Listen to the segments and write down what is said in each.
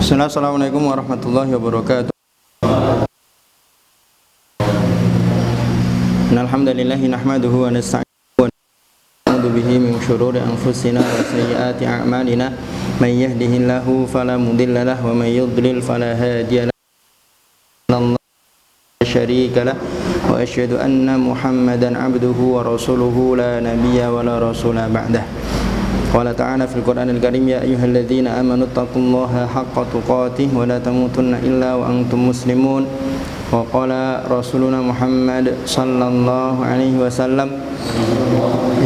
Assalamualaikum warahmatullahi wabarakatuh. Alhamdulillahi nahmaduhu wa nasta'inuhu wa na'udzu bihi min syururi anfusina wa sayyiati a'malina. May yahdihillahu fala mudilla lahu wa may yudlil fala hadiya lahu. La syarika lahu wa asyhadu anna Muhammadan 'abduhu wa rasuluhu la nabiyya wa la rasula ba'dah. Qala ta'ala fil Qur'anil Karim ya ayyuhalladzina amanu taqullaha haqqa tuqatih wa la tamutunna illa wa antum muslimun. Wa qala rasuluna Muhammad sallallahu alaihi wasallam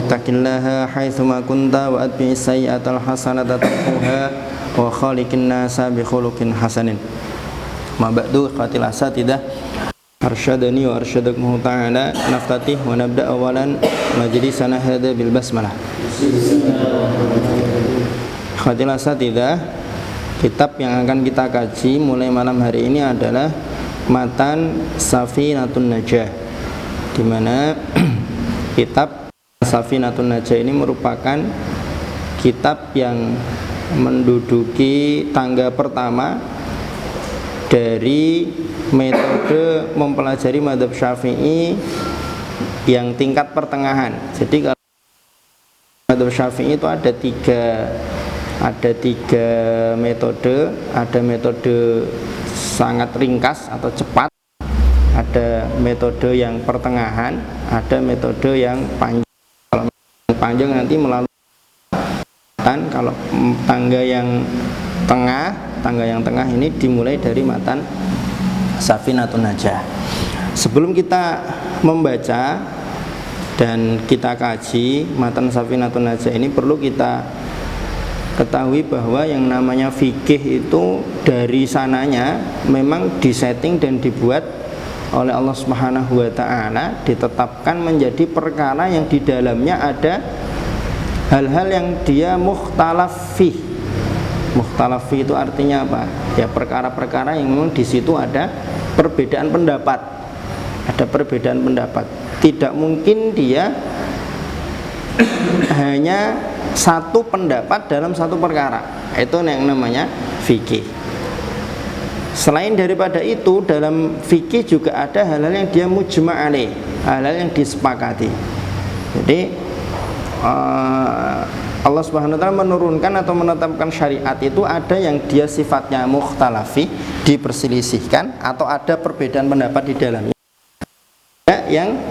ittaqillaha haitsu ma kunta wa atbi'is sayyi'atal hasanata tamhuha wa khaliqin nasa bi khuluqin hasanin. Ma ba'du qatil asatidah arsyadani wa arsyadakum ta'ala naftatih wa nabda awalan majlisana hadza bil basmalah. Qatil asatidah, kitab yang akan kita kaji mulai malam hari ini adalah Matan Safinatun Najah, di mana kitab Safinatun Najah ini merupakan kitab yang menduduki tangga pertama dari metode mempelajari mazhab Syafi'i yang tingkat pertengahan. Jadi kalau mazhab Syafi'i itu ada tiga metode. Ada metode sangat ringkas atau cepat, ada metode yang pertengahan, ada metode yang panjang. Kalau panjang nanti melalui kalau tangga yang tengah ini dimulai dari matan Safinatun Najah. Sebelum kita membaca dan kita kaji matan Safinatun Najah ini, perlu kita ketahui bahwa yang namanya fikih itu dari sananya memang disetting dan dibuat oleh Allah Subhanahu wa ta'ala, ditetapkan menjadi perkara yang di dalamnya ada hal-hal yang dia mukhtalaf fih. Mukhtalaf fih itu artinya apa? Ya, perkara-perkara yang memang di situ ada perbedaan pendapat. Ada perbedaan pendapat. Tidak mungkin dia hanya satu pendapat dalam satu perkara. Itu yang namanya fikih. Selain daripada itu, dalam fikih juga ada hal-hal yang dia mujma' alaih, hal-hal yang disepakati. Jadi Allah Subhanahu wa ta'ala menurunkan atau menetapkan syariat itu ada yang dia sifatnya mukhtalafi, diperselisihkan, atau ada perbedaan pendapat di dalamnya, yang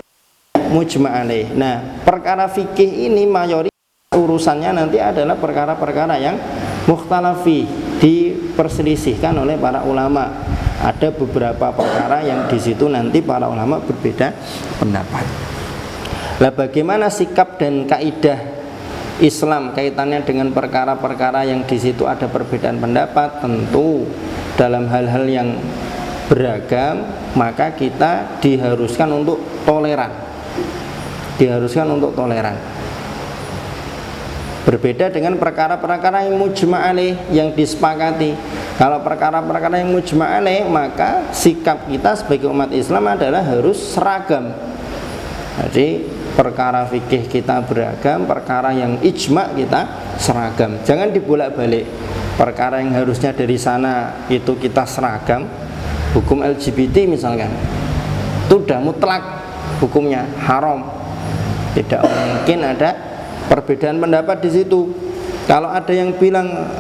mujma' alaih. Nah, perkara fikih ini mayoritas urusannya nanti adalah perkara-perkara yang mukhtalafi, diperselisihkan oleh para ulama. Ada beberapa perkara yang di situ nanti para ulama berbeda pendapat. Lah, bagaimana sikap dan kaidah Islam kaitannya dengan perkara-perkara yang di situ ada perbedaan pendapat? Tentu dalam hal-hal yang beragam, maka kita diharuskan untuk toleran. Berbeda dengan perkara-perkara yang mujma' alaih, yang disepakati. Kalau perkara-perkara yang mujma' alaih, maka sikap kita sebagai umat Islam adalah harus seragam. Jadi perkara fikih kita beragam, perkara yang ijma' kita seragam. Jangan dibolak-balik. Perkara yang harusnya dari sana itu kita seragam, hukum LGBT misalkan, itu sudah mutlak hukumnya haram. Tidak mungkin ada perbedaan pendapat di situ. Kalau ada yang bilang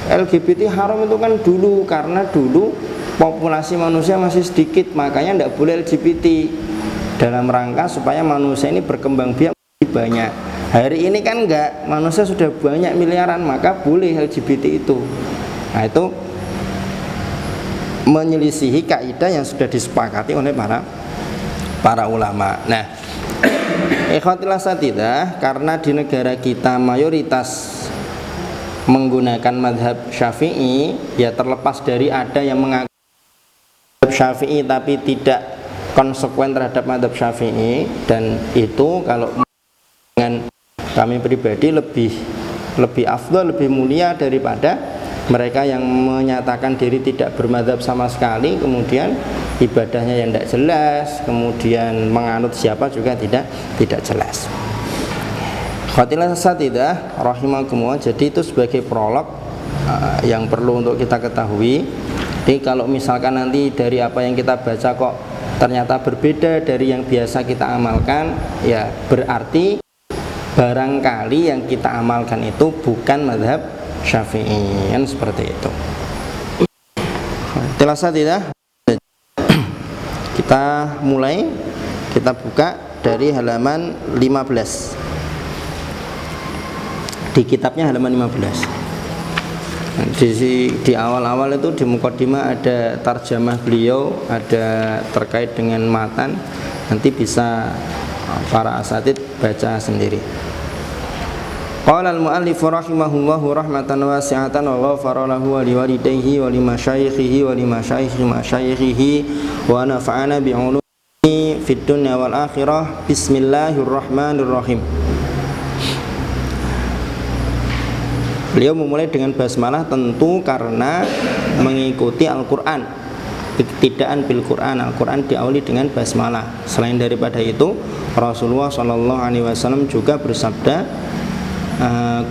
LGBT haram itu kan dulu, karena dulu populasi manusia masih sedikit, makanya tidak boleh LGBT, dalam rangka supaya manusia ini berkembang biak banyak. Hari ini kan enggak, manusia sudah banyak miliaran, maka boleh LGBT itu. Nah, itu menyelisihi kaidah yang sudah disepakati oleh para ulama. Nah, ikhwatil asatidah, karena di negara kita mayoritas menggunakan madhab Syafi'i, ya terlepas dari ada yang mengaku madhab Syafi'i tapi tidak konsekuen terhadap madhab Syafi'i, dan itu kalau dengan kami pribadi lebih afdal, lebih mulia daripada mereka yang menyatakan diri tidak bermadhab sama sekali, kemudian ibadahnya yang tidak jelas, kemudian menganut siapa juga tidak jelas. Khatilah asatidah rahimakumullah. Jadi itu sebagai prolog yang perlu untuk kita ketahui. Jadi kalau misalkan nanti dari apa yang kita baca kok ternyata berbeda dari yang biasa kita amalkan, ya berarti barangkali yang kita amalkan itu bukan mazhab Syafi'i, kan seperti itu. Jelas tidak? Kita mulai, kita buka dari halaman 15. Di kitabnya halaman 15. Di awal-awal itu di muqaddimah ada tarjamah beliau, ada terkait dengan matan. Nanti bisa para asatid baca sendiri. Qala al-mu'allif rahimahullahu rahmatan wasi'atan wa ghafara lahu wa liwalidayhi wa limasyayikhihi wa limasyayikhi masyayikhihi wa nafa'ana bi'ulumihi fid dunya wal akhirah. Bismillahirrahmanirrahim. Beliau memulai dengan basmalah tentu karena mengikuti Al-Qur'an. Iktidaan bil Qur'an, Al-Qur'an diawali dengan basmalah. Selain daripada itu, Rasulullah SAW juga bersabda,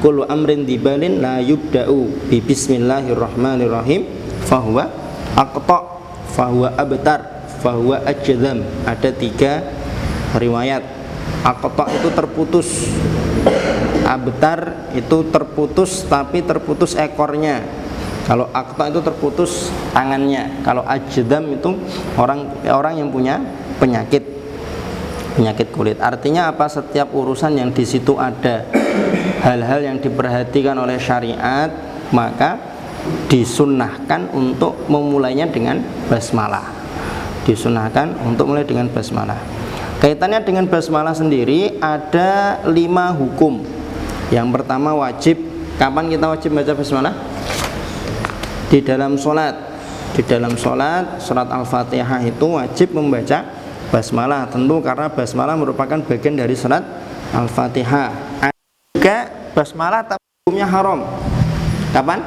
kullu amrin dibalin la yubda'u bi bismillahirrahmanirrahim fahuwa aqta' fahuwa abtar fahuwa ajzam. Ada 3 riwayat. Aqta' itu terputus, abtar itu terputus tapi terputus ekornya. Kalau aqta itu terputus tangannya. Kalau ajdam itu orang yang punya penyakit kulit. Artinya apa? Setiap urusan yang di situ ada hal-hal yang diperhatikan oleh syariat, maka disunnahkan untuk memulainya dengan basmalah. Disunnahkan untuk mulai dengan basmalah. Kaitannya dengan basmalah sendiri ada 5 hukum. Yang pertama wajib. Kapan kita wajib baca basmalah? Di dalam sholat. Di dalam sholat, surat Al-Fatihah itu wajib membaca basmalah. Tentu karena basmalah merupakan bagian dari surat Al-Fatihah. Ada juga basmalah tapi hukumnya haram. Kapan?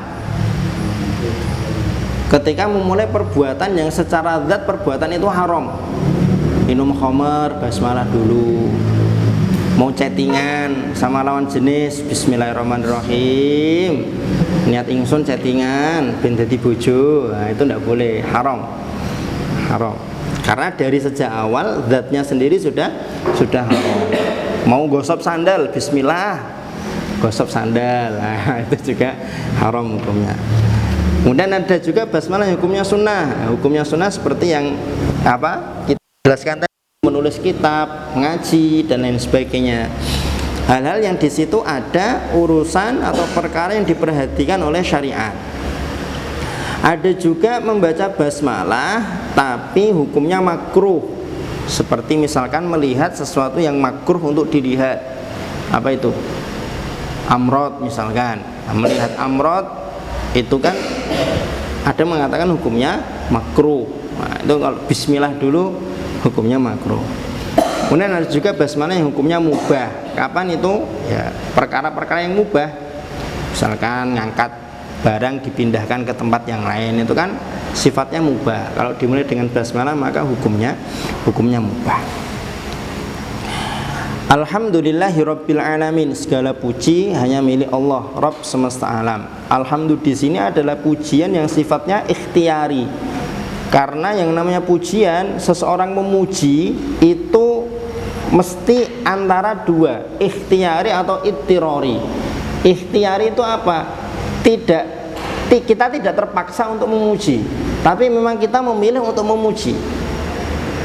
Ketika memulai perbuatan yang secara zat perbuatan itu haram. Minum khamar, basmalah dulu. Mau chattingan sama lawan jenis, bismillahirrahmanirrahim. Niat ingsun chattingan ben dadi bojo, nah itu tidak boleh, haram. Karena dari sejak awal zatnya sendiri sudah haram. Mau gosok sandal, bismillah, gosok sandal, nah itu juga haram hukumnya. Kemudian ada juga basmalah hukumnya sunnah. Hukumnya sunnah seperti yang kita jelaskan tadi, menulis kitab, ngaji dan lain sebagainya. Hal-hal yang di situ ada urusan atau perkara yang diperhatikan oleh syariat. Ada juga membaca basmalah tapi hukumnya makruh. Seperti misalkan melihat sesuatu yang makruh untuk dilihat. Apa itu? Amrod misalkan. Melihat amrod itu kan ada mengatakan hukumnya makruh. Nah, itu kalau bismillah dulu hukumnya makruh. Kemudian ada juga basmalah yang hukumnya mubah. Kapan itu? Ya, perkara-perkara yang mubah. Misalkan ngangkat barang dipindahkan ke tempat yang lain, itu kan sifatnya mubah. Kalau dimulai dengan basmalah maka hukumnya mubah. Alhamdulillahirabbil alamin. Segala puji hanya milik Allah, Rabb semesta alam. Alhamdulillah di sini adalah pujian yang sifatnya ikhtiari. Karena yang namanya pujian, seseorang memuji itu mesti antara 2, ikhtiari atau ittirori. Ikhtiari itu apa? Kita tidak terpaksa untuk memuji, tapi memang kita memilih untuk memuji.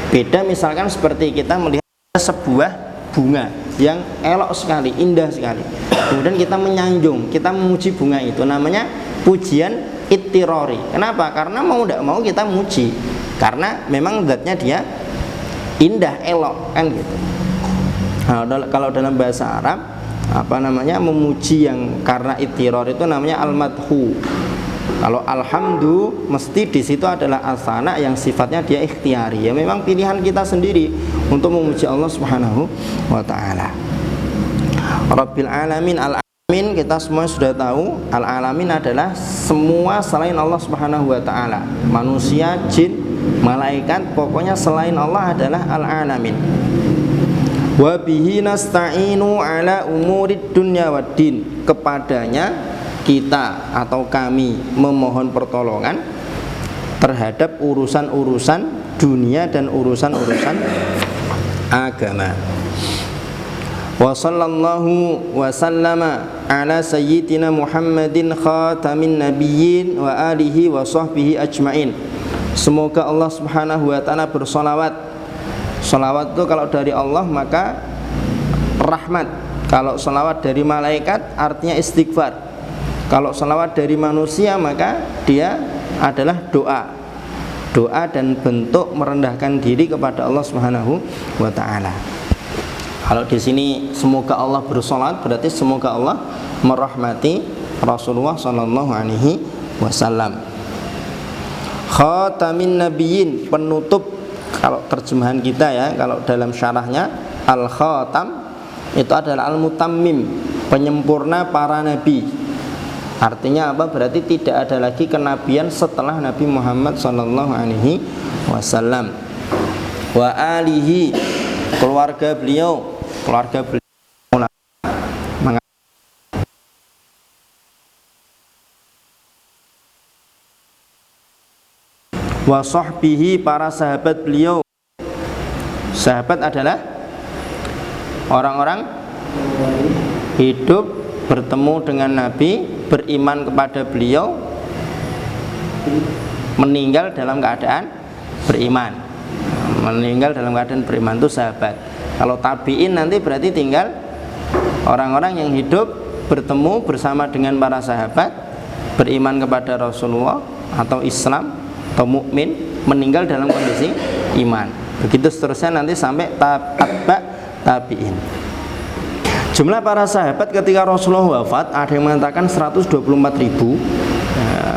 Beda misalkan seperti kita melihat sebuah bunga yang elok sekali, indah sekali, kemudian kita menyanjung, kita memuji bunga itu, namanya pujian ittirori. Kenapa? Karena mau tidak mau kita muji, karena memang zatnya dia indah, elok, kan gitu. Nah, kalau dalam bahasa Arab memuji yang karena ittiror itu namanya al-madhu. Kalau alhamdu mesti di situ adalah asana yang sifatnya dia ikhtiari. Ya memang pilihan kita sendiri untuk memuji Allah Subhanahu wa taala. Rabbil alamin, al-alamin kita semua sudah tahu, al-alamin adalah semua selain Allah Subhanahu wa taala. Manusia, jin, malaikat, pokoknya selain Allah adalah al-alamin. Wa bihi nasta'inu ala umurid dunya waddin. Kepadanya kita atau kami memohon pertolongan terhadap urusan-urusan dunia dan urusan-urusan agama. Wa sallallahu wa sallama ala sayyidina Muhammadin khatamin nabiyyin wa alihi wa sahbihi ajmain. Semoga Allah Subhanahu wa taala bersolawat. Solawat itu kalau dari Allah maka rahmat. Kalau solawat dari malaikat artinya istighfar. Kalau solawat dari manusia maka dia adalah doa. Doa dan bentuk merendahkan diri kepada Allah Subhanahu wa taala. Kalau di sini semoga Allah bersolat berarti semoga Allah merahmati Rasulullah sallallahu alaihi wasallam. Khatamin nabiyyin, penutup kalau terjemahan kita ya, kalau dalam syarahnya al-khatam itu adalah al-mutammim, penyempurna para nabi. Artinya apa? Berarti tidak ada lagi kenabian setelah Nabi Muhammad sallallahu alaihi wasallam. Wa alihi, keluarga beliau wa sahbihi, para sahabat beliau. Sahabat adalah orang-orang hidup bertemu dengan Nabi, beriman kepada beliau, meninggal dalam keadaan beriman. Meninggal dalam keadaan beriman itu sahabat. Kalau tabi'in nanti berarti tinggal orang-orang yang hidup bertemu bersama dengan para sahabat, beriman kepada Rasulullah atau Islam atau mukmin, meninggal dalam kondisi iman. Begitu seterusnya nanti sampai atba' tabi'in. Jumlah para sahabat ketika Rasulullah wafat ada yang mengatakan 124.000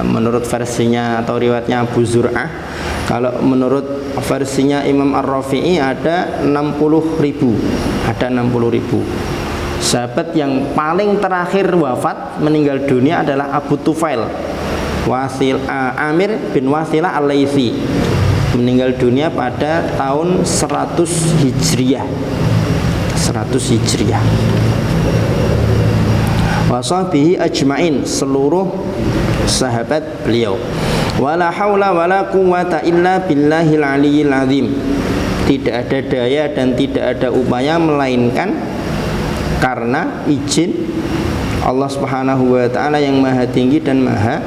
menurut versinya atau riwayatnya Abu Zur'ah. Kalau menurut versinya Imam Ar-Rafi'i ada 60.000. Ada 60.000. Sahabat yang paling terakhir wafat meninggal dunia adalah Abu Tufail Amir bin Wasilah Al-Laitsi, meninggal dunia pada tahun 100 Hijriah. 100 Hijriah. Wa sahbihi ajmain, seluruh sahabat beliau. Wala haula wala quwwata illa billahil aliyyil azim. Tidak ada daya dan tidak ada upaya melainkan karena izin Allah Subhanahu wa taala yang maha tinggi dan maha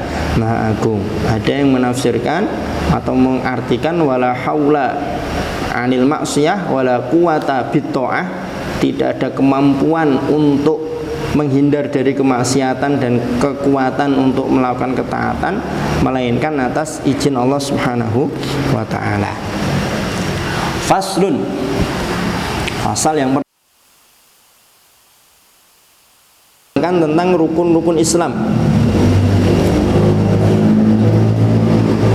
agung. Ada yang menafsirkan atau mengartikan wala haula anil maksiyah wala quwwata bitta'ah, tidak ada kemampuan untuk menghindar dari kemaksiatan dan kekuatan untuk melakukan ketaatan melainkan atas izin Allah Subhanahu wa taala. Faslun, pasal yang tentang rukun-rukun Islam.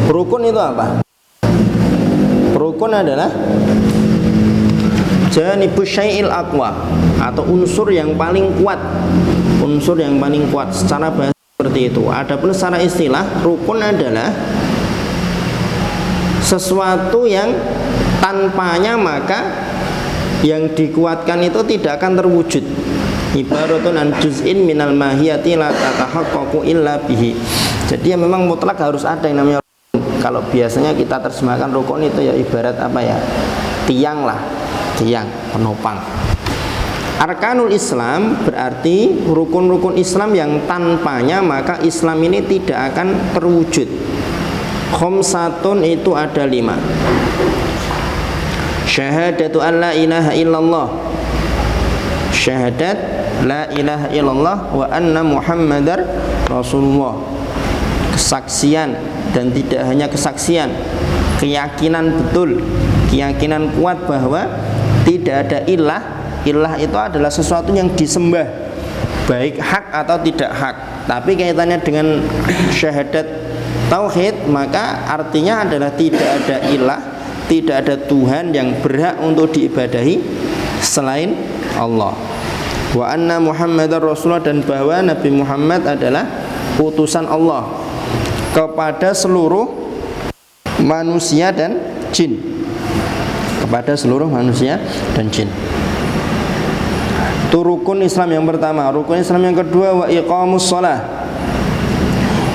Rukun itu apa? Rukun adalah janibus syai'il aqwa, atau unsur yang paling kuat. Unsur yang paling kuat secara bahasa seperti itu. Adapun secara istilah, rukun adalah sesuatu yang tanpanya maka yang dikuatkan itu tidak akan terwujud. Ibaratun an juz'in minal mahiyati la tatahaqqaqu illa bihi. Jadi ya memang mutlak harus ada yang namanya rukun. Kalau biasanya kita terjemahkan rukun itu ya ibarat apa ya? Tiang lah, tiang penopang. Arkanul Islam berarti rukun-rukun Islam yang tanpanya maka Islam ini tidak akan terwujud. Khamsatun itu ada 5. Syahadatu an la ilaha illallah, syahadat la ilaha illallah wa anna muhammadar rasulullah. Kesaksian, dan tidak hanya kesaksian, keyakinan betul, keyakinan kuat bahwa tidak ada ilah. Ilah itu adalah sesuatu yang disembah, baik hak atau tidak hak. Tapi kaitannya dengan syahadat tauhid, maka artinya adalah tidak ada ilah, tidak ada Tuhan yang berhak untuk diibadahi selain Allah. Wa anna muhammadar rasulullah, dan bahwa Nabi Muhammad adalah utusan Allah kepada seluruh manusia dan jin. Kepada seluruh manusia dan jin. Itu rukun Islam yang pertama. Rukun Islam yang kedua, wa iqamus shalah,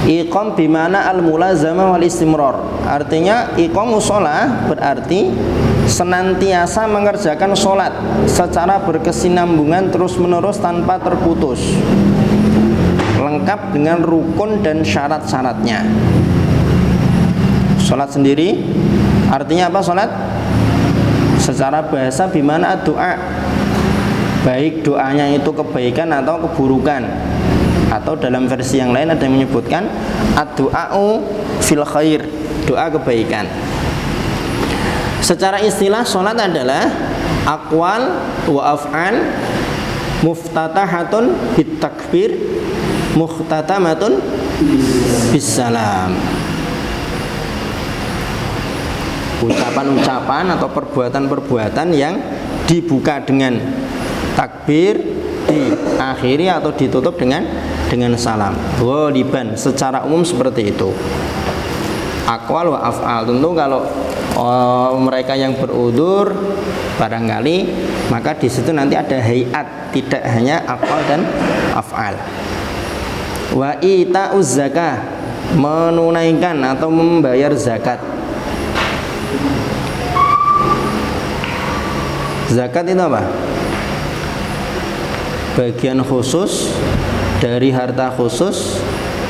Iqam bimana al-mulazamah wal istimrar. Artinya iqamus shalah berarti senantiasa mengerjakan sholat secara berkesinambungan terus-menerus tanpa terputus, lengkap dengan rukun dan syarat-syaratnya. Sholat sendiri artinya apa sholat? Secara bahasa bimana doa, baik doanya itu kebaikan atau keburukan, atau dalam versi yang lain ada yang menyebutkan ad-du'a'u fil khair, doa kebaikan. Secara istilah sholat adalah aqwal wa af'al muftatahatun bit takbir muhtatamatun bis salam. Ucapan-ucapan atau perbuatan-perbuatan yang dibuka dengan takbir, diakhiri atau ditutup dengan salam. Ghaliban secara umum seperti itu. Aqwal wa af'al, tentu kalau mereka yang berudzur barangkali, maka di situ nanti ada hayat, tidak hanya aqwal dan af'al. Wa ita'uz zakah, menunaikan atau membayar zakat. Zakat itu apa? Bagian khusus dari harta khusus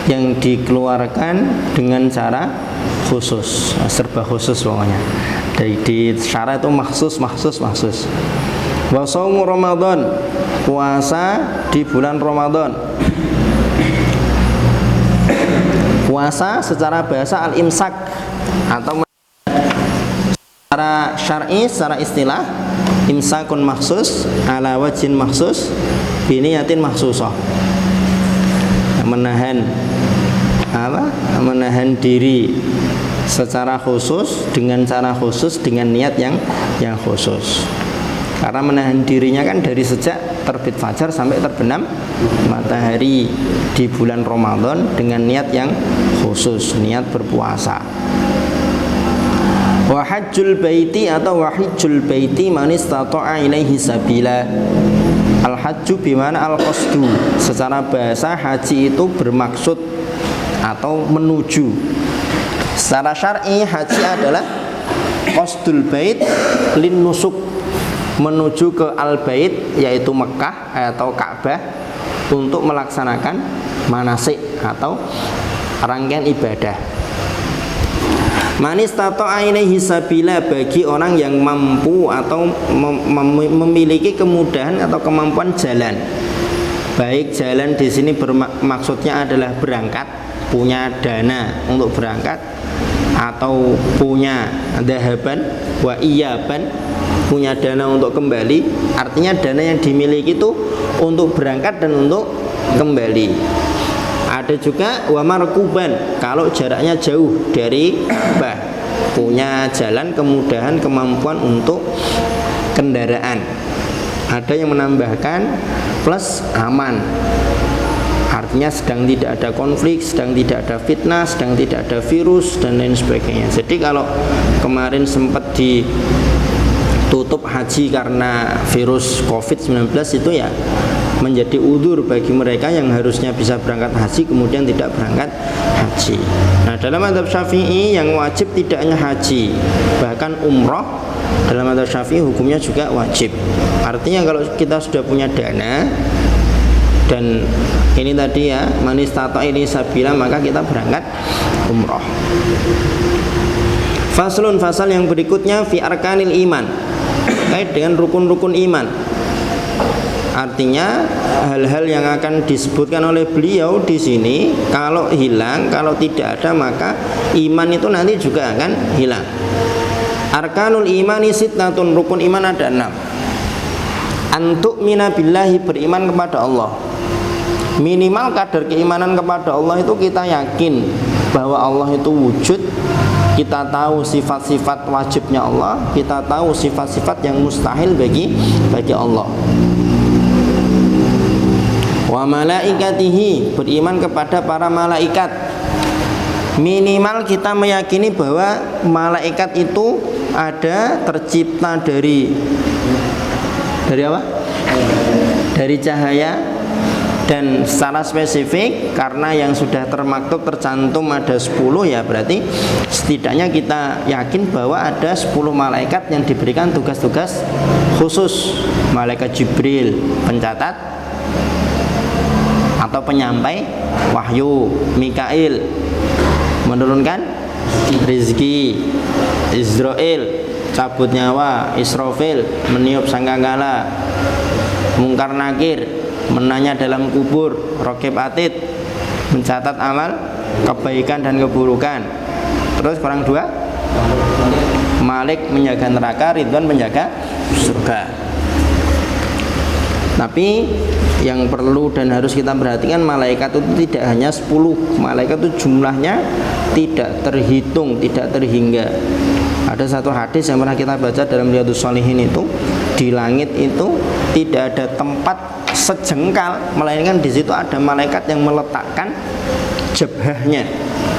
yang dikeluarkan dengan cara khusus, serba khusus pokoknya. Di syarat itu maksus. Wa shaumu Ramadan, puasa di bulan Ramadan. Puasa secara bahasa al-imsak, atau secara syar'i, secara istilah imsakun maksus ala wajhin maksus biniyatin maksusah, menahan diri secara khusus dengan cara khusus dengan niat yang khusus. Karena menahan dirinya kan dari sejak terbit fajar sampai terbenam matahari di bulan Ramadan dengan niat yang khusus, niat berpuasa. Wa hajjul baiti atau wahijjul baiti man istata'a ilaihi sabila. Al-hajju bimana al-qasdu. Secara bahasa haji itu bermaksud atau menuju. Secara syar'i haji adalah qasdul bait lin nusuk, menuju ke al-bait yaitu Mekah atau Ka'bah untuk melaksanakan manasik atau rangkaian ibadah. Manis tato ilaihi sabila, bagi orang yang mampu atau memiliki kemudahan atau kemampuan jalan. Baik jalan di sini maksudnya adalah berangkat, punya dana untuk berangkat, atau punya dahaban wa iyaban, punya dana untuk kembali. Artinya dana yang dimiliki itu untuk berangkat dan untuk kembali. Ada juga wa markuban, kalau jaraknya jauh dari Ka'bah, punya jalan, kemudahan, kemampuan untuk kendaraan. Ada yang menambahkan plus aman, artinya sedang tidak ada konflik, sedang tidak ada fitnah, sedang tidak ada virus dan lain sebagainya. Jadi kalau kemarin sempat ditutup haji karena virus COVID-19 itu ya menjadi udzur bagi mereka yang harusnya bisa berangkat haji kemudian tidak berangkat haji. Nah, dalam mazhab Syafi'i yang wajib tidak hanya haji, bahkan umroh dalam mazhab Syafi'i hukumnya juga wajib. Artinya kalau kita sudah punya dana dan ini tadi ya manis tato ini sabila, maka kita berangkat umroh. Faslun, fasal yang berikutnya fi arkanil iman, terkait dengan rukun-rukun iman. Artinya hal-hal yang akan disebutkan oleh beliau di sini kalau hilang, kalau tidak ada, maka iman itu nanti juga akan hilang. Arkanul imani sittatun, rukun iman ada 6. Antuk mina billahi, beriman kepada Allah. Minimal kadar keimanan kepada Allah itu kita yakin bahwa Allah itu wujud, kita tahu sifat-sifat wajibnya Allah, kita tahu sifat-sifat yang mustahil bagi Allah. Wa malaikatihi, beriman kepada para malaikat. Minimal kita meyakini bahwa malaikat itu ada, tercipta dari apa? Dari cahaya, Dan secara spesifik karena yang sudah termaktub tercantum ada 10, ya berarti setidaknya kita yakin bahwa ada 10 malaikat yang diberikan tugas-tugas khusus. Malaikat Jibril pencatat atau penyampai wahyu, Mikail menurunkan rizki, Israel cabut nyawa, Israfil meniup sangkakala, Mungkar Nakir menanya dalam kubur, Raqib Atid mencatat amal kebaikan dan keburukan. Terus kurang 2, Malik menjaga neraka, Ridwan menjaga surga. Tapi yang perlu dan harus kita perhatikan, malaikat itu tidak hanya 10. Malaikat itu jumlahnya tidak terhitung, tidak terhingga. Ada satu hadis yang pernah kita baca dalam Riyadhus Shalihin itu, di langit itu tidak ada tempat sejengkal, melainkan di situ ada malaikat yang meletakkan jabhahnya,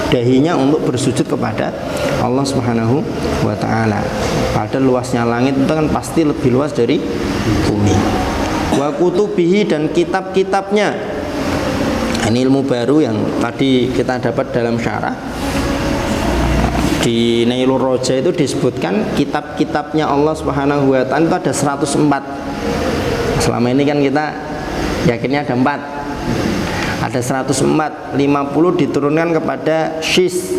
dahinya untuk bersujud kepada Allah Subhanahu wa taala. Padahal luasnya langit itu kan pasti lebih luas dari bumi. Wa kutubihi, dan kitab-kitabnya. Ini ilmu baru yang tadi kita dapat dalam syarah. Di Nailur Roja itu disebutkan kitab-kitabnya Allah Subhanahu wa taala itu ada 104. Selama ini kan kita yakinnya ada 4. Ada 104, 50 diturunkan kepada Syis.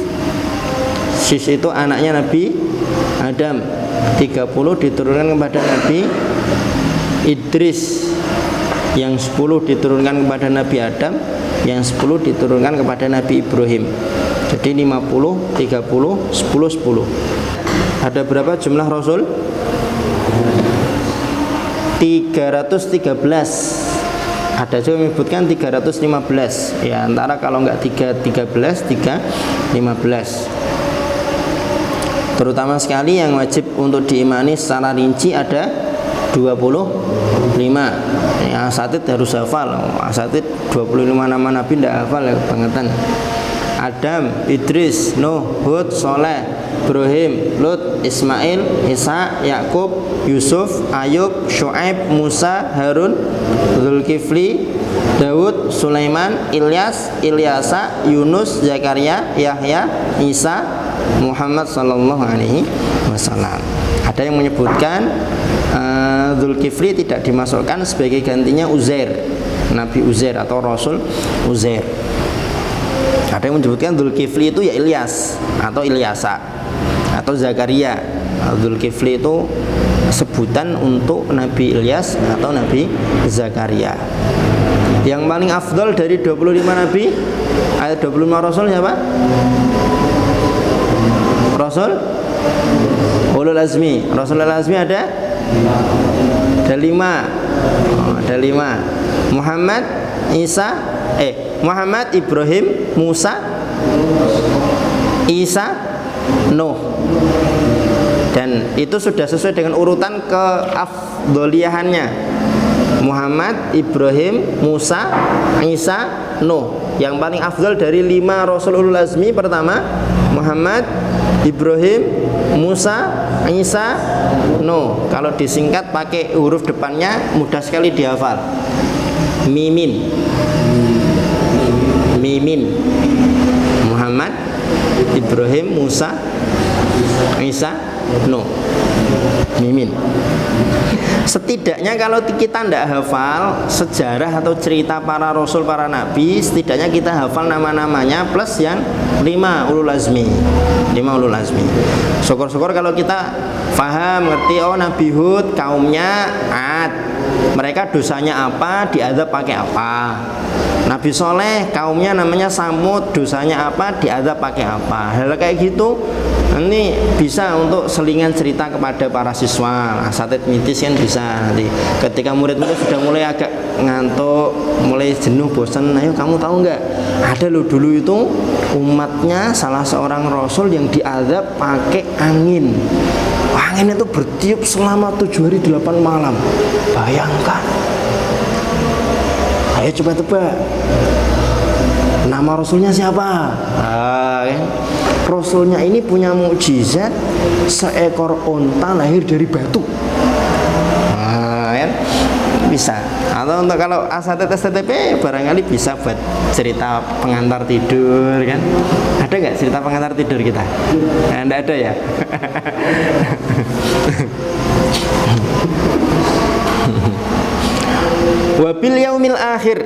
Syis itu anaknya Nabi Adam. 30 diturunkan kepada Nabi Idris. Yang 10 diturunkan kepada Nabi Adam, yang 10 diturunkan kepada Nabi Ibrahim. Jadi 50, 30, 10, 10. Ada berapa jumlah Rasul? 313. Ada juga menyebutkan 315. Ya, antara kalau enggak 313, 315. Terutama sekali yang wajib untuk diimani secara rinci ada 25. Ya, asatid harus hafal. Asatid 25 nama Nabi tidak hafal ya, kebangetan. Adam, Idris, Nuh, Hud, Soleh, Ibrahim, Lut, Ismail, Isa, Yakub, Yusuf, Ayub, Syuaib, Musa, Harun, Zulkifli, Daud, Sulaiman, Ilyas, Ilyasa, Yunus, Zakaria, Yahya, Isa, Muhammad sallallahu alaihi wasallam. Ada yang menyebutkan Zulkifli tidak dimasukkan sebagai gantinya Uzair, Nabi Uzair atau Rasul Uzair. Ada yang menyebutkan Zulkifli itu ya Ilyas atau Ilyasa atau Zakaria. Zulkifli itu sebutan untuk Nabi Ilyas atau Nabi Zakaria. Yang paling afdal dari 25 Nabi, ayat 25 Rasul siapa? Rasul Ulul Azmi. Rasul Ulul Azmi ada 5. Ada 5. Muhammad, Isa, Muhammad, Ibrahim, Musa, Isa, Nuh. Dan itu sudah sesuai dengan urutan keafdoliyahannya. Muhammad, Ibrahim, Musa, Isa, Nuh. Yang paling afdal dari 5 Rasul Ulul Azmi, pertama Muhammad, Ibrahim, Musa, Isa, Nuh. Kalau disingkat pakai huruf depannya mudah sekali dihafal. Mimin. Mimin. Muhammad, Ibrahim, Musa, Isa, Nuh. Mimin. Setidaknya kalau kita tidak hafal sejarah atau cerita para rasul, para nabi, setidaknya kita hafal nama-namanya plus yang 5 ulul azmi. 5 ulul azmi. Syukur-syukur kalau kita paham, ngerti, oh Nabi Hud kaumnya Ad, mereka dosanya apa, diazab pakai apa. Nabi Soleh kaumnya namanya Samud, dosanya apa, diazab pakai apa. Hal kayak gitu nanti bisa untuk selingan cerita kepada para siswa. Asatid mitis kan bisa nanti ketika murid-murid sudah mulai agak ngantuk, mulai jenuh, bosan, ayo kamu tahu nggak, ada loh dulu itu umatnya salah seorang rasul yang diazab pakai angin. Angin itu bertiup selama 7 hari 8 malam. Bayangkan. Ayo coba tebak, nama rasulnya siapa? Rasulnya ini punya mukjizat seekor onta lahir dari batu. Bisa. Atau untuk kalau asatid STTP barangkali bisa buat cerita pengantar tidur kan. Ada nggak cerita pengantar tidur kita? Nah, enggak ada ya. Wabil yaumil akhir,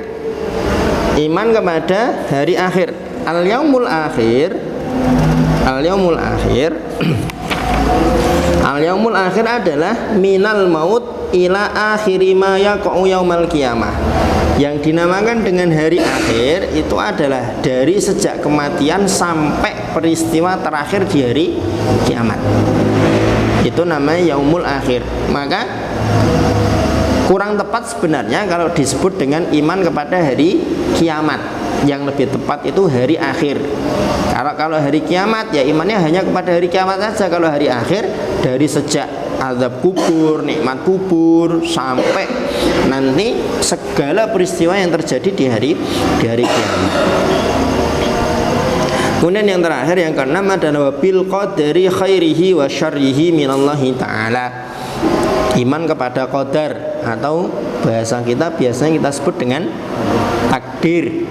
iman kepada hari akhir. Al yaumul akhir, al yaumul akhir al yaumul akhir adalah minal maut ila akhiri ma yaqa'u yaumal qiyamah. Yang dinamakan dengan hari akhir itu adalah dari sejak kematian sampai peristiwa terakhir di hari kiamat. Itu namanya yaumul akhir. Maka kurang tepat sebenarnya kalau disebut dengan iman kepada hari kiamat. Yang lebih tepat itu hari akhir. Kalau hari kiamat ya imannya hanya kepada hari kiamat saja. Kalau hari akhir dari sejak azab kubur, nikmat kubur sampai nanti segala peristiwa yang terjadi di hari kiamat. Kemudian yang terakhir yang keenam adalah wabil qadari khairihi wa syarrihi minallahi ta'ala. Iman kepada qadar atau bahasa kita biasanya kita sebut dengan takdir.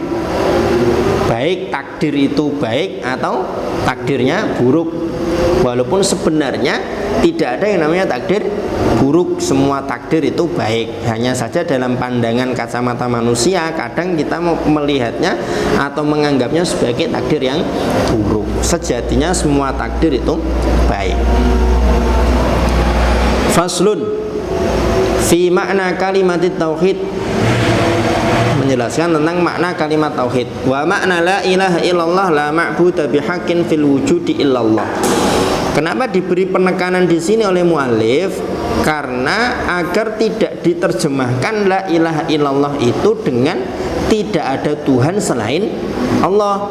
Baik takdir itu baik atau takdirnya buruk. Walaupun sebenarnya tidak ada yang namanya takdir buruk, semua takdir itu baik. Hanya saja dalam pandangan kacamata manusia kadang kita melihatnya atau menganggapnya sebagai takdir yang buruk. Sejatinya semua takdir itu baik. Faslun fi makna kalimat tauhid, menjelaskan tentang makna kalimat tauhid. Wa makna la ilaha illallah la ma'budu bihaqqin fil wujudi illallah. Kenapa diberi penekanan di sini oleh muallif? Karena agar tidak diterjemahkan la ilaha illallah itu dengan tidak ada Tuhan selain Allah,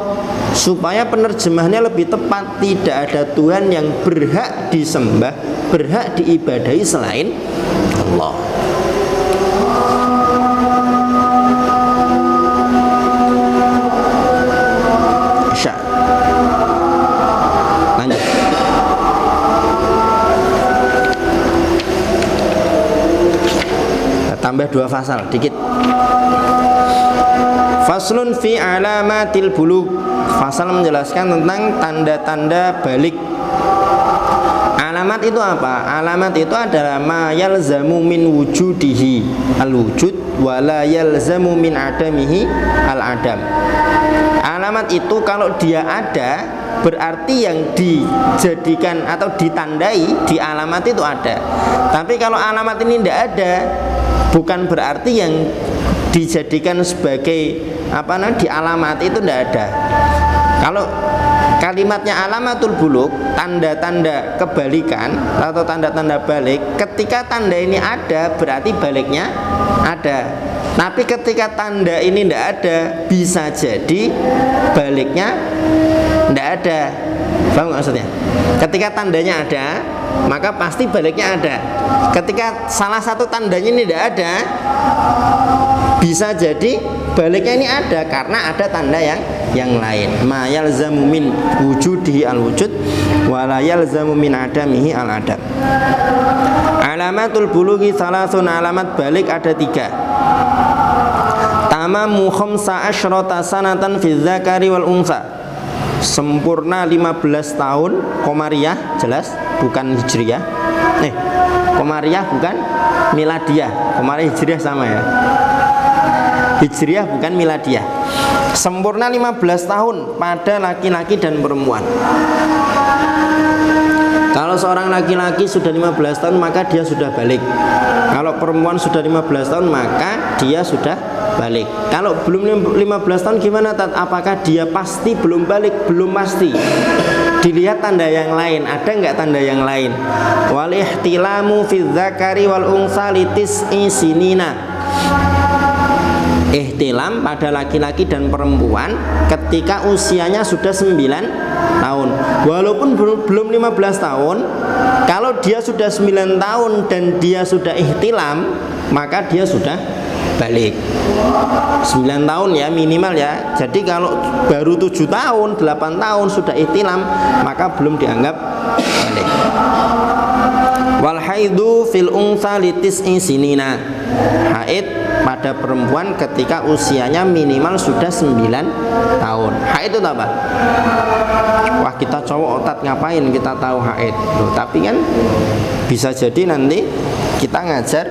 supaya penerjemahannya lebih tepat. Tidak ada Tuhan yang berhak disembah, berhak diibadahi selain Allah. Lanjut. Tambah 2 fasal dikit. Faslun fi alamatil bulugh. Fasal menjelaskan tentang tanda-tanda balik. Alamat itu apa? Alamat itu adalah ma yalzamu min wujudihi al-wujud wa la yalzamu min adamihi al-adam. Alamat itu kalau dia ada berarti yang dijadikan atau ditandai di alamat itu ada. Tapi kalau alamat ini tidak ada, bukan berarti yang dijadikan sebagai di alamat itu tidak ada. Kalau kalimatnya alamatul bulugh, tanda-tanda kebalikan atau tanda-tanda balik, ketika tanda ini ada berarti baliknya ada. Tapi ketika tanda ini tidak ada, bisa jadi baliknya tidak ada. Paham maksudnya? Ketika tandanya ada, maka pasti baliknya ada. Ketika salah satu tandanya ini tidak ada, bisa jadi baliknya ini ada karena ada tanda yang lain. Ma yalzamu min wujudihi al-wujud wa la yalzamu min adamihi al-adam. Alamatul bulughi salasun, alamat balik ada 3. Tamamu khamsa asyrata sanatan fi dzakari wal unsa. Sempurna 15 tahun Komariah, jelas bukan Hijriyah. Komariah bukan Miladiyah. Komariah Hijriyah sama ya. Hijriyah bukan Miladiyah. Sempurna 15 tahun pada laki-laki dan perempuan. Kalau seorang laki-laki sudah 15 tahun maka dia sudah balik. Kalau perempuan sudah 15 tahun maka dia sudah balik. Kalau belum 15 tahun gimana Tat? Apakah dia pasti belum balik? Belum pasti. Dilihat tanda yang lain. Ada nggak tanda yang lain? Wal ihtilamu fi dzakari wal unsa litis'i sinina. Ihtilam pada laki-laki dan perempuan ketika usianya sudah 9 tahun. Walaupun belum 15 tahun, kalau dia sudah 9 tahun dan dia sudah ihtilam, maka dia sudah balik. 9 tahun ya minimal ya. Jadi kalau baru 7 tahun, 8 tahun sudah ihtilam, maka belum dianggap balik. Wal haidu fil unsa litis'i sinina. Haid pada perempuan ketika usianya minimal sudah 9 tahun. Haid itu apa? Wah, kita cowok otat ngapain kita tahu haid? Loh, tapi kan bisa jadi nanti kita ngajar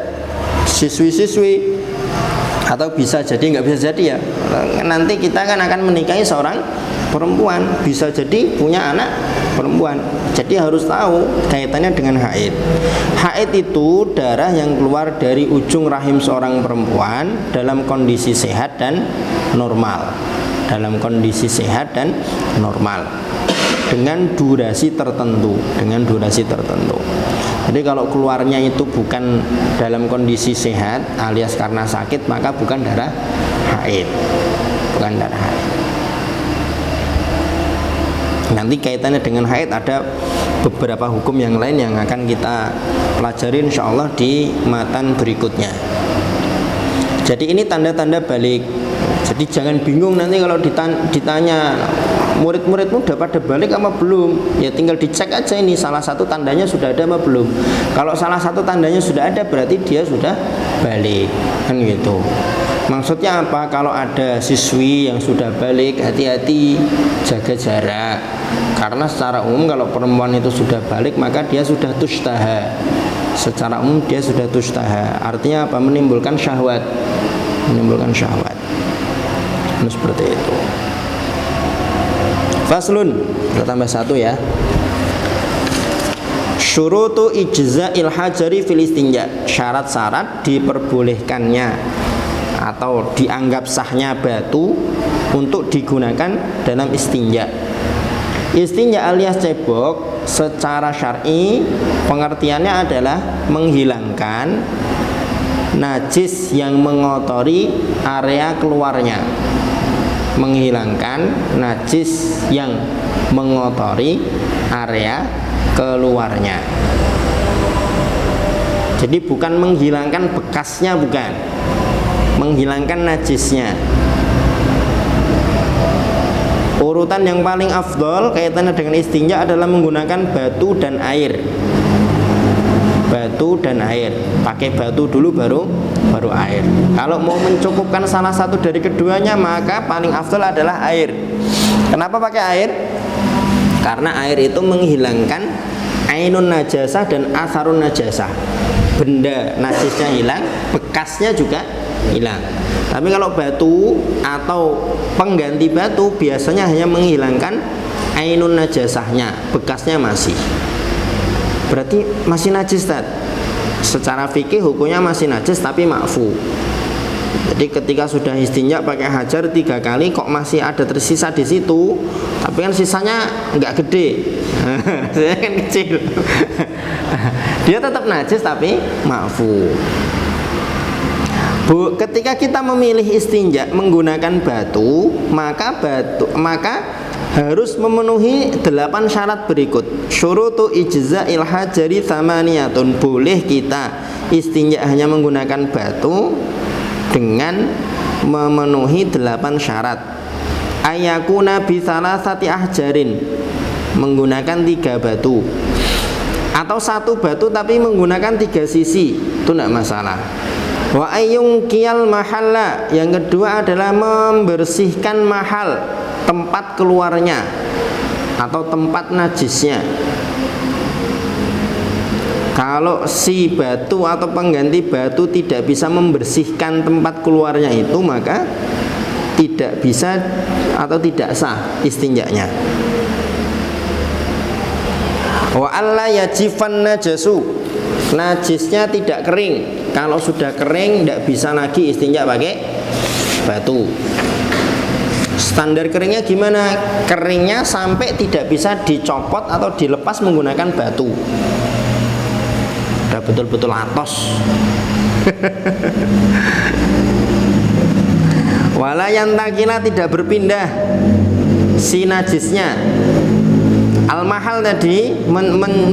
siswi-siswi, atau bisa jadi nggak bisa jadi ya, nanti kita kan akan menikahi seorang perempuan, bisa jadi punya anak perempuan, jadi harus tahu kaitannya dengan haid. Haid itu darah yang keluar dari ujung rahim seorang perempuan dalam kondisi sehat dan normal, dalam kondisi sehat dan normal, dengan durasi tertentu, dengan durasi tertentu. Jadi kalau keluarnya itu bukan dalam kondisi sehat alias karena sakit, maka bukan darah haid, bukan darah haid. Nanti kaitannya dengan haid ada beberapa hukum yang lain yang akan kita pelajari insyaallah di matan berikutnya. Jadi ini tanda-tanda balik. Jadi jangan bingung nanti kalau ditanya murid-muridmu udah pada balik apa belum, ya tinggal dicek aja ini salah satu tandanya sudah ada apa belum. Kalau salah satu tandanya sudah ada berarti dia sudah balik, kan gitu. Maksudnya apa? Kalau ada siswi yang sudah balik, hati-hati, jaga jarak, karena secara umum kalau perempuan itu sudah balik maka dia sudah tustaha. Secara umum dia sudah tustaha, artinya apa? Menimbulkan syahwat, menimbulkan syahwat. Seperti itu. Faslun, kita tambah satu ya. Syurutu ijza'il hajari fil istinja. Syarat-syarat diperbolehkannya atau dianggap sahnya batu untuk digunakan dalam istinja. Istinja alias cebok secara syar'i pengertiannya adalah menghilangkan najis yang mengotori area keluarnya, menghilangkan najis yang mengotori area keluarnya. Jadi bukan menghilangkan bekasnya, bukan, menghilangkan najisnya. Urutan yang paling afdol kaitannya dengan istinja adalah menggunakan batu dan air. Batu dan air, pakai batu dulu baru air. Kalau mau mencukupkan salah satu dari keduanya maka paling afdal adalah air. Kenapa pakai air? Karena air itu menghilangkan ainun najasah dan asarun najasah. Benda najisnya hilang, bekasnya juga hilang. Tapi kalau batu atau pengganti batu biasanya hanya menghilangkan ainun najasahnya, bekasnya masih. Berarti masih najis, Tad. Secara fikih hukumnya masih najis tapi ma'fu. Jadi ketika sudah istinja pakai hajar 3 kali kok masih ada tersisa di situ, tapi kan sisanya nggak gede, saya kan kecil, dia tetap najis tapi ma'fu. Ketika kita memilih istinja menggunakan batu, maka harus memenuhi 8 syarat berikut. Syurutu ijza'il hajari tsamaniyatun. Boleh kita istinja hanya menggunakan batu dengan memenuhi 8 syarat. Ayakuna bi salasati ahjarin, menggunakan 3 batu, atau 1 batu tapi menggunakan 3 sisi, itu tidak masalah. Wa ayyung qiyal mahalla, yang kedua adalah membersihkan mahal, tempat keluarnya atau tempat najisnya. Kalau si batu atau pengganti batu tidak bisa membersihkan tempat keluarnya itu, maka tidak bisa atau tidak sah istinjanya. Wa alla yajifan najasu, najisnya tidak kering. Kalau sudah kering tidak bisa lagi istinja pakai batu. Standar keringnya gimana? Keringnya sampai tidak bisa dicopot atau dilepas menggunakan batu. Udah betul-betul atos. Wala yantakila, tidak berpindah si najisnya. Al-mahal tadi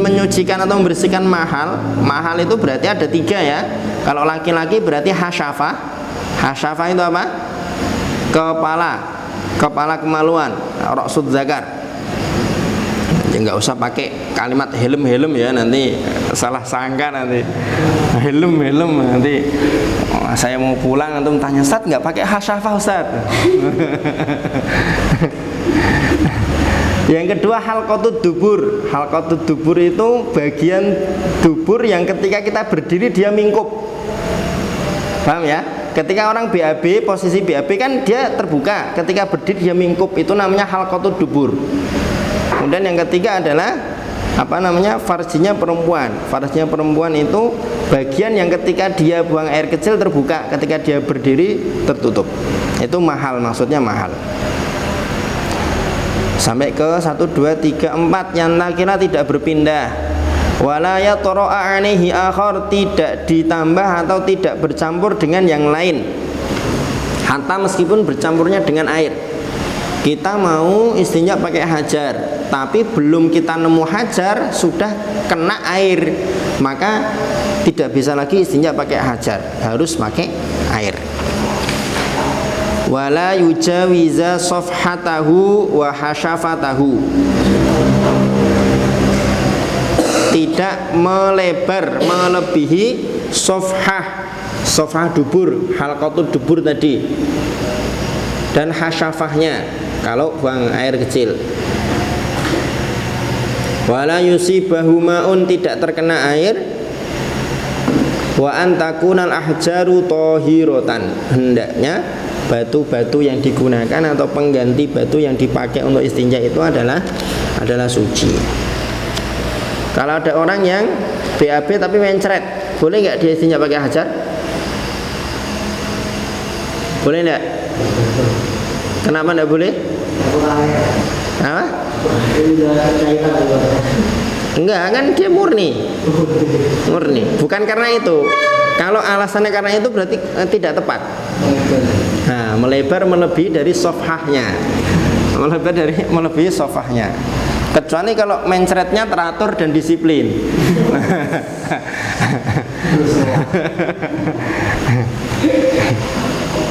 menyucikan atau membersihkan mahal. Mahal itu berarti ada 3 ya. Kalau laki-laki berarti hasyafah. Hasyafah itu apa? Kepala kemaluan, ra'sud zakar. Ya nggak usah pakai kalimat helm ya, nanti salah sangka nanti helm nanti saya mau pulang antum tanya Ustaz nggak pakai hasyafah Ustaz. Yang kedua halqatud dubur. Halqatud dubur itu bagian dubur yang ketika kita berdiri dia mingkup. Paham ya? Ketika orang BAB, posisi BAB kan dia terbuka, ketika berdiri dia mingkup, itu namanya halqatud dubur. Kemudian yang ketiga adalah farjinya perempuan. Farjinya perempuan itu bagian yang ketika dia buang air kecil terbuka, ketika dia berdiri tertutup. Itu mahal, maksudnya mahal. Sampai ke 1, 2, 3, 4 yang nakira tidak berpindah. Wala yatara'a alaihi akhar, tidak ditambah atau tidak bercampur dengan yang lain. Hatta meskipun bercampurnya dengan air. Kita mau istinja pakai hajar, tapi belum kita nemu hajar sudah kena air, maka tidak bisa lagi istinja pakai hajar, harus pakai air. Wala yujawiza safhatahu wa hasyafatahu, tidak melebar melebihi safhah dubur, halqatud dubur tadi, dan hasyafahnya kalau buang air kecil. Wala yusibahu ma'un, tidak terkena air. Wa antakunal ahjaru tahiratan, hendaknya batu-batu yang digunakan atau pengganti batu yang dipakai untuk istinja itu adalah suci. Kalau ada orang yang BAB tapi mencret, boleh nggak dia istinja pakai hajar? Boleh nggak? Kenapa nggak boleh? Apa? Enggak, kan dia murni. Bukan karena itu. Kalau alasannya karena itu berarti tidak tepat. Nah, melebar melebihi dari safhahnya, melebihi safhahnya. Kecuali kalau mencretnya teratur dan disiplin.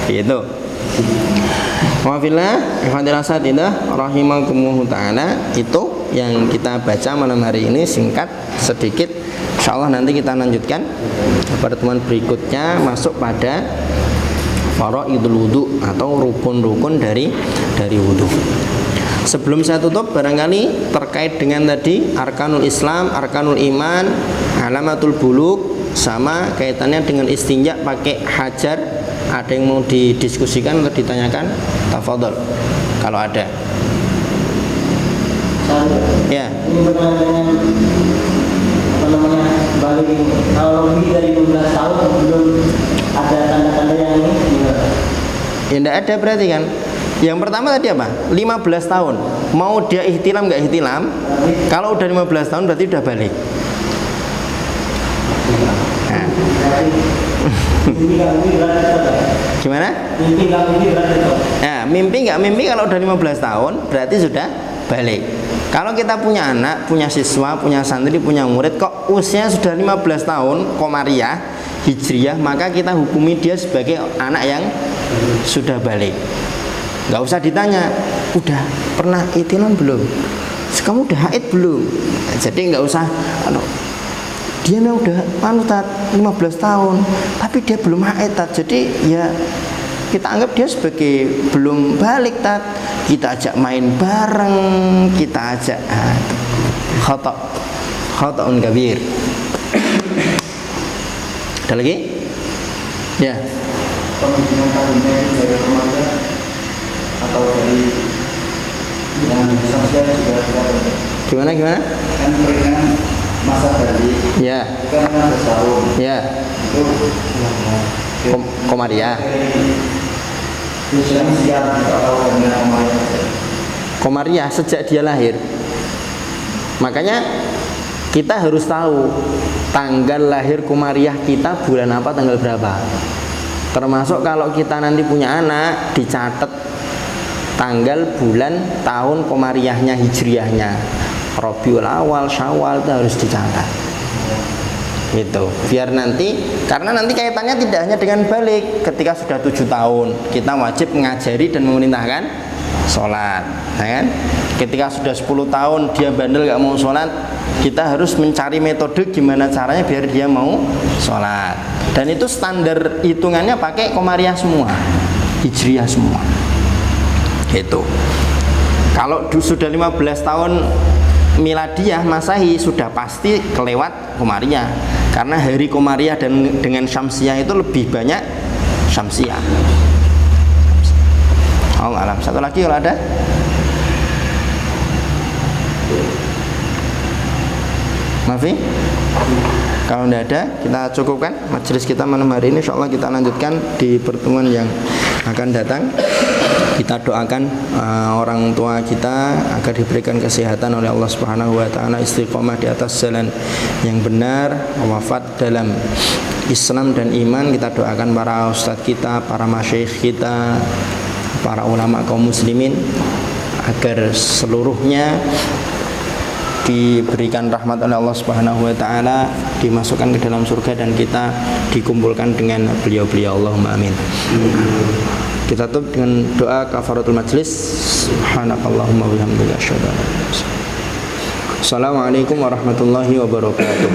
Gitu. Wafillah ifadilah satidah rahimakumullah ta'ala, itu yang kita baca malam hari ini, singkat sedikit. Insyaallah nanti kita lanjutkan pertemuan berikutnya, masuk pada faraidul wudu atau rukun-rukun dari wudu. Sebelum saya tutup, barangkali terkait dengan tadi arkanul Islam, arkanul iman, alamatul buluk, sama kaitannya dengan istinja pakai hajar, ada yang mau didiskusikan atau ditanyakan? Tafadhol kalau ada. Ya. Balik kalau lebih dari 15 tahun belum ada tanda-tanda yang ini. Ya enggak ada berarti kan. Yang pertama tadi apa? 15 tahun. Mau dia ihtilam enggak ihtilam? Kalau udah 15 tahun berarti udah balik. Nah. Gimana? Mimpi enggak mimpi kalau udah 15 tahun berarti sudah balik. Kalau kita punya anak, punya siswa, punya santri, punya murid kok usia sudah 15 tahun Komariah, Hijriyah, maka kita hukumi dia sebagai anak yang sudah balik. Gak usah ditanya, udah pernah ihtilam belum? Kamu udah haid belum? Jadi gak usah, dia udah 15 tahun tapi dia belum haid, jadi ya kita anggap dia sebagai belum balik, kita ajak main bareng, kita ajak khata'un kabir. Ada lagi? Ya. Pembimbingan tahunnya dari remaja atau dari yang sosial juga ada. Gimana? Kan peringan masa dari. Ya. Kan ada tahun. Ya. Itu Komariah. Komariah sejak dia lahir. Makanya kita harus tahu tanggal lahir Komariah kita bulan apa, tanggal berapa. Termasuk kalau kita nanti punya anak, dicatat tanggal, bulan, tahun Komariahnya, Hijriyahnya, Rabiul Awal, Syawal, itu harus dicatat. Gitu, biar nanti, karena nanti kaitannya tidak hanya dengan balik. Ketika sudah 7 tahun kita wajib mengajari dan memerintahkan sholat, ya kan? Ketika sudah 10 tahun dia bandel gak mau sholat, kita harus mencari metode gimana caranya biar dia mau sholat. Dan itu standar hitungannya pakai komariah semua, hijriah semua. Itu. Kalau sudah 15 tahun miladiah masahi sudah pasti kelewat komariah, karena hari komariah dan dengan syamsiah itu lebih banyak syamsiah. Oh alam. Satu lagi kalau ada. Mafi? Kalau tidak ada, kita cukupkan majelis kita malam hari ini. InsyaAllah kita lanjutkan di pertemuan yang akan datang. Kita doakan orang tua kita agar diberikan kesehatan oleh Allah Subhanahu wa taala, istiqomah di atas jalan yang benar, wafat dalam Islam dan iman. Kita doakan para ustadz kita, para masyayikh kita, para ulama kaum muslimin agar seluruhnya diberikan rahmat oleh Allah Subhanahu wa taala, dimasukkan ke dalam surga dan kita dikumpulkan dengan beliau-beliau. Allahumma amin. Kita tutup dengan doa kafaratul majlis. Subhanakallahumma wa bihamdika asyhadu an la ilaha illa anta. Assalamualaikum warahmatullahi wabarakatuh.